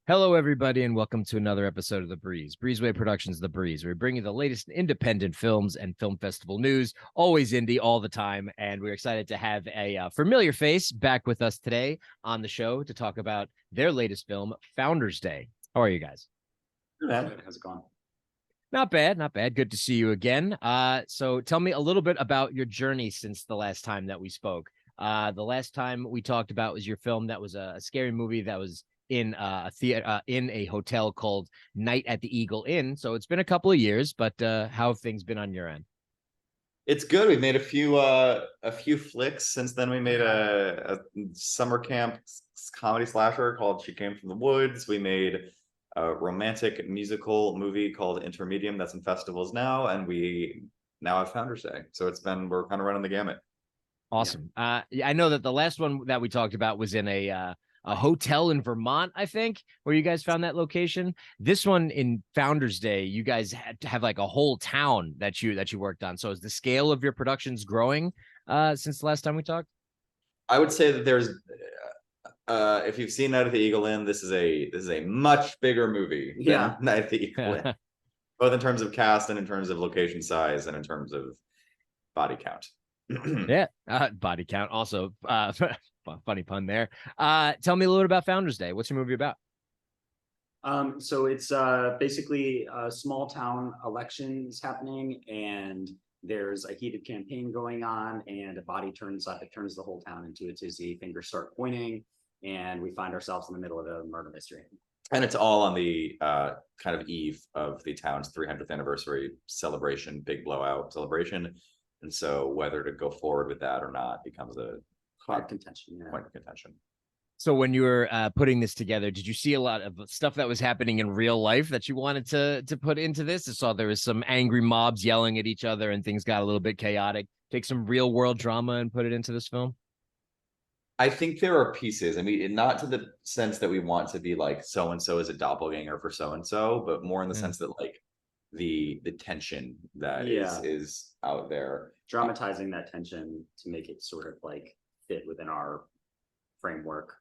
Hello, everybody, and welcome to another episode of The Breeze. Breezeway Productions The Breeze. We bring you the latest independent films and film festival news, always indie, all the time. And we're excited to have a familiar face back with us today on the show to talk about their latest film, Founders Day. How are you guys? Good, man. How's it going? Not bad, not bad. Good to see you again. So tell me a little bit about your journey since the last time that we spoke. The last time we talked about was your film that was a scary movie that was in a theater in a hotel called Night at the Eagle Inn. So it's been a couple of years, but how have things been on your end? It's good. We've made a few flicks since then. We made a summer camp comedy slasher called She Came from the Woods. We made a romantic musical movie called Intermedium that's in festivals now, and we now have Founders Day. So we're kind of running the gamut. Awesome. I know that the last one that we talked about was in a hotel in Vermont, I think, where you guys found that location. This one in Founders Day, you guys had to have like a whole town that you worked on. So is the scale of your productions growing since the last time we talked? I would say that there's if you've seen Night at the Eagle Inn, this is a much bigger movie than Night at the Eagle Inn, both in terms of cast and in terms of location size and in terms of body count. Yeah, body count also. Funny pun there. Tell me a little bit about Founders Day. What's your movie about? So it's basically a small town elections happening, and there's a heated campaign going on, and a body turns the whole town into a tizzy. Fingers start pointing, and we find ourselves in the middle of a murder mystery. And it's all on the kind of eve of the town's 300th anniversary celebration, big blowout celebration. And so whether to go forward with that or not becomes a point of contention. So when you were putting this together, did you see a lot of stuff that was happening in real life that you wanted to put into this? I saw there was some angry mobs yelling at each other and things got a little bit chaotic. Take some real world drama and put it into this film? I think there are pieces. I mean, not to the sense that we want to be like so-and-so is a doppelganger for so-and-so, but more in the sense that like the tension that is out there. Dramatizing that tension to make it sort of like fit within our framework.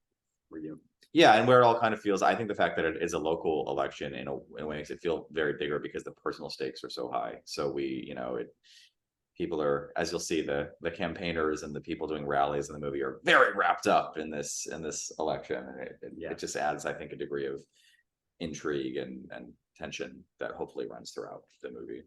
Yeah, and where it all kind of feels, I think the fact that it is a local election in a way makes it feel very bigger because the personal stakes are so high. So people are, as you'll see, the campaigners and the people doing rallies in the movie are very wrapped up in this election. And it just adds, I think, a degree of intrigue and tension that hopefully runs throughout the movie.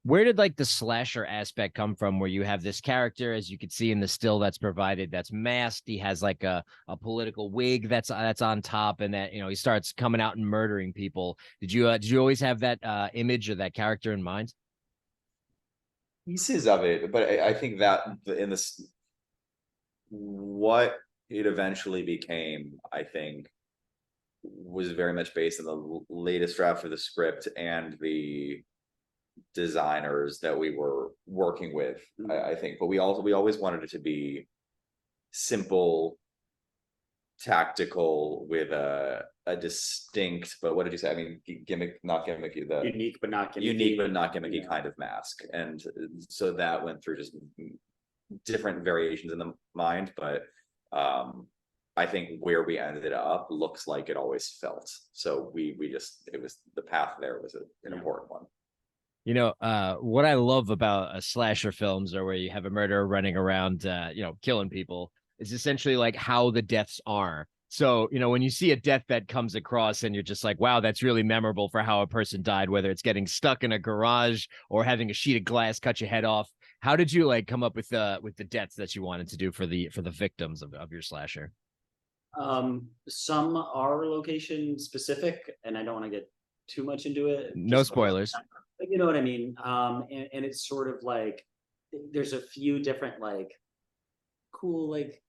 Where did like the slasher aspect come from, where you have this character, as you can see in the still that's provided, that's masked? He has like a political wig that's on top, and that he starts coming out and murdering people. Did you always have that image or that character in mind? Pieces of it, but I think that in this, what it eventually became, I think, was very much based on the latest draft of the script and the designers that we were working with. I think, but we always wanted it to be simple, tactical, with a distinct, but what did you say? I mean, gimmick, not gimmicky, the unique but not gimmicky kind of mask. And so that went through just different variations in the mind, but I think where we ended up looks like it always felt. So it was the path there was an important one. What I love about slasher films, or where you have a murderer running around, killing people, is essentially like how the deaths are. So, when you see a death that comes across and you're just like, wow, that's really memorable for how a person died, whether it's getting stuck in a garage or having a sheet of glass cut your head off. How did you like come up with the deaths that you wanted to do for the victims of your slasher? Some are location specific, and I don't want to get too much into it. No spoilers. But you know what I mean? And it's sort of like there's a few different like cool like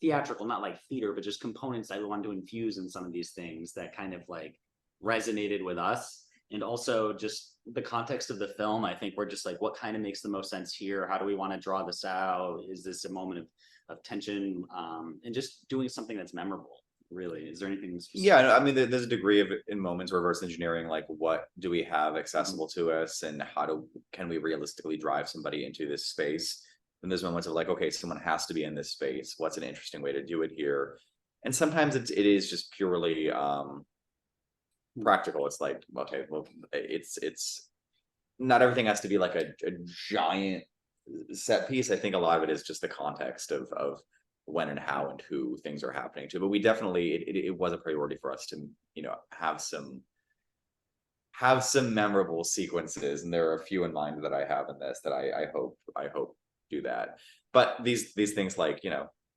theatrical, not like theater, but just components I wanted to infuse in some of these things that kind of like resonated with us. And also just the context of the film, I think we're just like, what kind of makes the most sense here? How do we want to draw this out? Is this a moment of tension? And just doing something that's memorable, really. Is there anything specific? Yeah, I mean, there's a degree of, in moments, reverse engineering, like what do we have accessible to us and can we realistically drive somebody into this space? And there's moments of like, okay, someone has to be in this space. What's an interesting way to do it here? And sometimes it is just purely practical. It's like, okay, well, it's not everything has to be like a giant set piece. I think a lot of it is just the context of when and how and who things are happening to. But we definitely, it was a priority for us to, have some memorable sequences, and there are a few in mind that I have in this that I hope do that. But these things, like,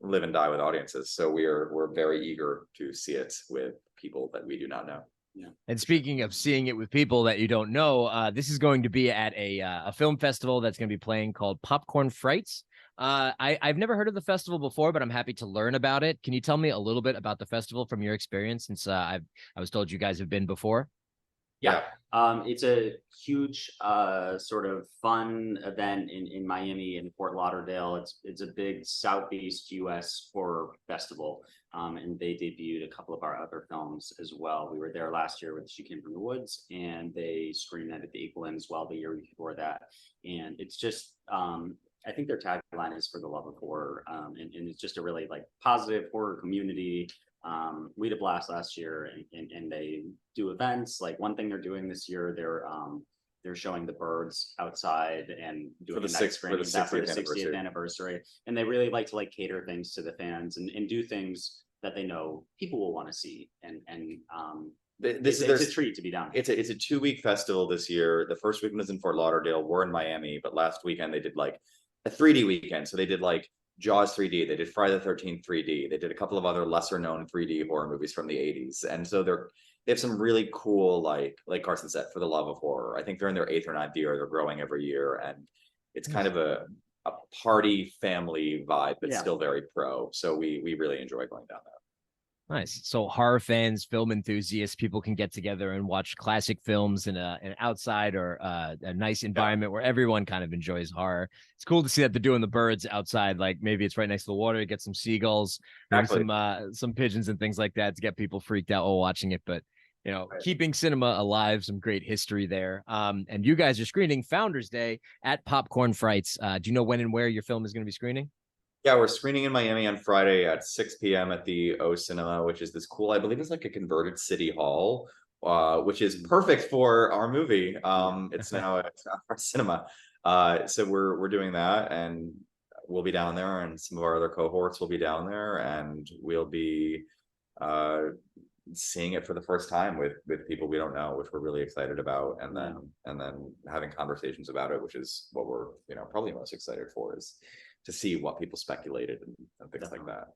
live and die with audiences. So we're very eager to see it with people that we do not know. Yeah. And speaking of seeing it with people that you don't know, this is going to be at a film festival that's going to be playing called Popcorn Frights. I've never heard of the festival before, but I'm happy to learn about it. Can you tell me a little bit about the festival from your experience, since I was told you guys have been before? Yeah. It's a huge sort of fun event in Miami and Fort Lauderdale. It's a big Southeast US horror festival. And they debuted a couple of our other films as well. We were there last year with She Came from the Woods, and they screened that at the Equal as well the year before that. And it's just I think their tagline is for the love of horror. And it's just a really like positive horror community. We had a blast last year, and they do events. Like, one thing they're doing this year, they're showing the birds outside and doing For the 60th anniversary. And they really like to like cater things to the fans and do things that they know people will want to see. And it's a treat to be down here. It's a 2-week festival this year. The first weekend was in Fort Lauderdale. We're in Miami, but last weekend they did like a 3D weekend. So they did like Jaws 3D, they did Friday the 13th 3D, they did a couple of other lesser known 3D horror movies from the 80s. And so they have some really cool, like Carson said, for the love of horror. I think they're in their 8th or 9th year. They're growing every year, and it's kind of a party family vibe, but still very pro. So we really enjoy going down there. Nice. So horror fans, film enthusiasts, people can get together and watch classic films in an outside or a nice environment where everyone kind of enjoys horror. It's cool to see that they're doing the birds outside. Like, maybe it's right next to the water, get some seagulls, some pigeons and things like that to get people freaked out while watching it. But, keeping cinema alive, some great history there. And you guys are screening Founders Day at Popcorn Frights. Do you know when and where your film is going to be screening? Yeah, we're screening in Miami on Friday at 6 p.m. at the O Cinema, which is this cool, I believe it's like a converted city hall, which is perfect for our movie. It's now our cinema. So we're doing that, and we'll be down there, and some of our other cohorts will be down there, and we'll be seeing it for the first time with people we don't know, which we're really excited about, and then having conversations about it, which is what we're probably most excited for, is to see what people speculated and things like that.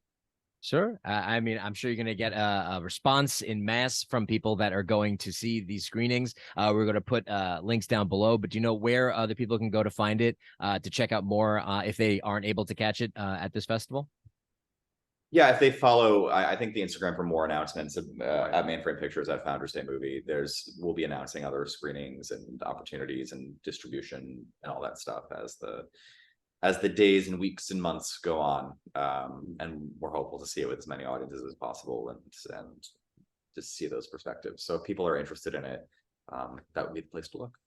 Sure. I mean, I'm sure you're going to get a response in mass from people that are going to see these screenings. We're going to put links down below, but do you know where other people can go to find it, to check out more if they aren't able to catch it at this festival? Yeah, if they follow, I think the Instagram for more announcements at Mainframe Pictures at Founders Day Movie, we'll be announcing other screenings and opportunities and distribution and all that stuff as the days and weeks and months go on. And we're hopeful to see it with as many audiences as possible and just see those perspectives. So if people are interested in it, that would be the place to look.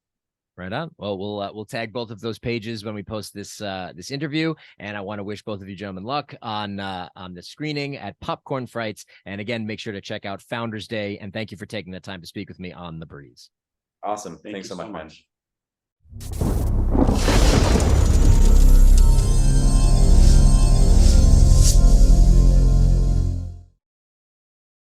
Right on. Well, we'll tag both of those pages when we post this interview, and I want to wish both of you gentlemen luck on the screening at Popcorn Frights. And again, make sure to check out Founders Day. And thank you for taking the time to speak with me on The Breeze. Awesome. Thanks so much, man.